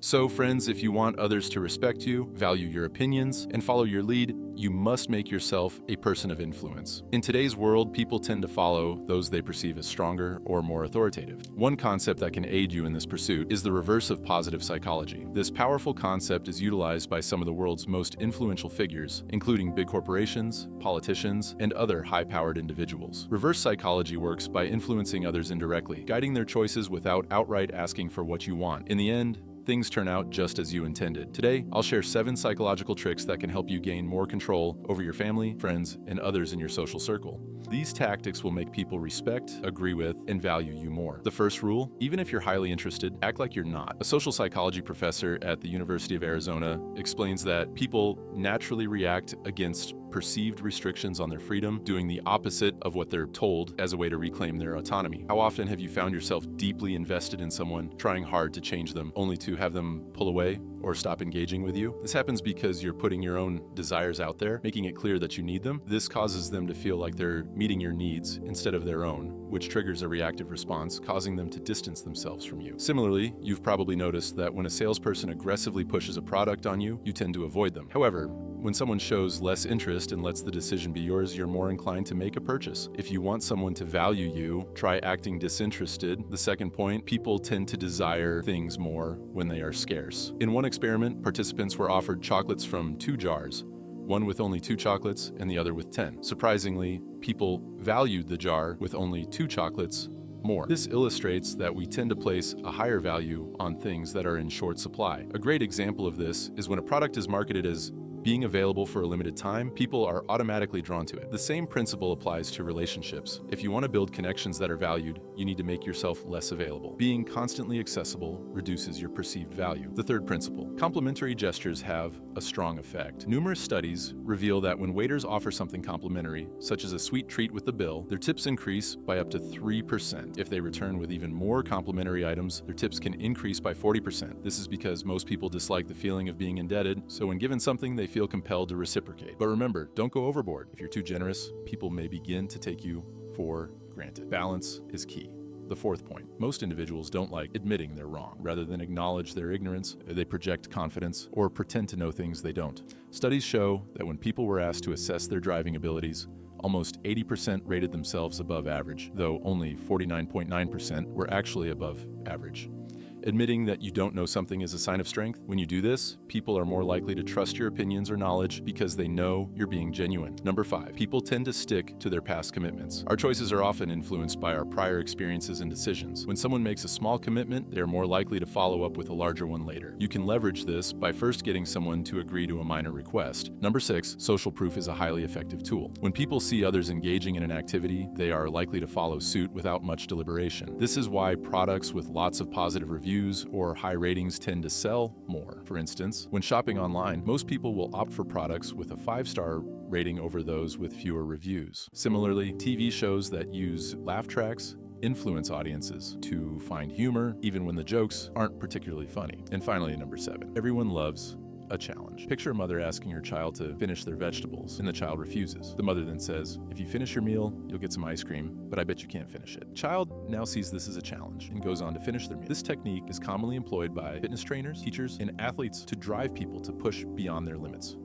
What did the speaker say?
So friends, if you want others to respect you, value your opinions, and follow your lead, you must make yourself a person of influence. In today's world, people tend to follow those they perceive as stronger or more authoritative. One concept that can aid you in this pursuit is the reverse of positive psychology. This powerful concept is utilized by some of the world's most influential figures, including big corporations, politicians, and other high-powered individuals. Reverse psychology works by influencing others indirectly, guiding their choices without outright asking for what you want. In the end, things turn out just as you intended. Today, I'll share 7 psychological tricks that can help you gain more control over your family, friends, and others in your social circle. These tactics will make people respect, agree with, and value you more. The first rule, even if you're highly interested, act like you're not. A social psychology professor at the University of Arizona explains that people naturally react against perceived restrictions on their freedom, doing the opposite of what they're told as a way to reclaim their autonomy. How often have you found yourself deeply invested in someone, trying hard to change them, only to have them pull away or stop engaging with you? This happens because you're putting your own desires out there, making it clear that you need them. This causes them to feel like they're meeting your needs instead of their own, which triggers a reactive response, causing them to distance themselves from you. Similarly, you've probably noticed that when a salesperson aggressively pushes a product on you, you tend to avoid them. However, when someone shows less interest and lets the decision be yours, you're more inclined to make a purchase. If you want someone to value you, try acting disinterested. The second point, people tend to desire things more when they are scarce. In one experiment, participants were offered chocolates from 2 jars, one with only 2 chocolates and the other with 10. Surprisingly, people valued the jar with only 2 chocolates more. This illustrates that we tend to place a higher value on things that are in short supply. A great example of this is when a product is marketed as being available for a limited time, people are automatically drawn to it. The same principle applies to relationships. If you want to build connections that are valued, you need to make yourself less available. Being constantly accessible reduces your perceived value. The third principle, complimentary gestures have a strong effect. Numerous studies reveal that when waiters offer something complimentary, such as a sweet treat with the bill, their tips increase by up to 3%. If they return with even more complimentary items, their tips can increase by 40%. This is because most people dislike the feeling of being indebted, so when given something, they feel compelled to reciprocate. But remember, don't go overboard. If you're too generous, people may begin to take you for granted. Balance is key. The fourth point, most individuals don't like admitting they're wrong. Rather than acknowledge their ignorance, they project confidence or pretend to know things they don't. Studies show that when people were asked to assess their driving abilities, almost 80% rated themselves above average, though only 49.9% were actually above average. Admitting that you don't know something is a sign of strength. When you do this, people are more likely to trust your opinions or knowledge because they know you're being genuine. Number 5, people tend to stick to their past commitments. Our choices are often influenced by our prior experiences and decisions. When someone makes a small commitment, they are more likely to follow up with a larger one later. You can leverage this by first getting someone to agree to a minor request. Number 6, social proof is a highly effective tool. When people see others engaging in an activity, they are likely to follow suit without much deliberation. This is why products with lots of positive reviews or high ratings tend to sell more. For instance, when shopping online, most people will opt for products with a 5-star rating over those with fewer reviews. Similarly, TV shows that use laugh tracks influence audiences to find humor even when the jokes aren't particularly funny. And finally, number 7, everyone loves a challenge. Picture a mother asking her child to finish their vegetables, and the child refuses. The mother then says, "If you finish your meal, you'll get some ice cream, but I bet you can't finish it." The child now sees this as a challenge and goes on to finish their meal. This technique is commonly employed by fitness trainers, teachers, and athletes to drive people to push beyond their limits.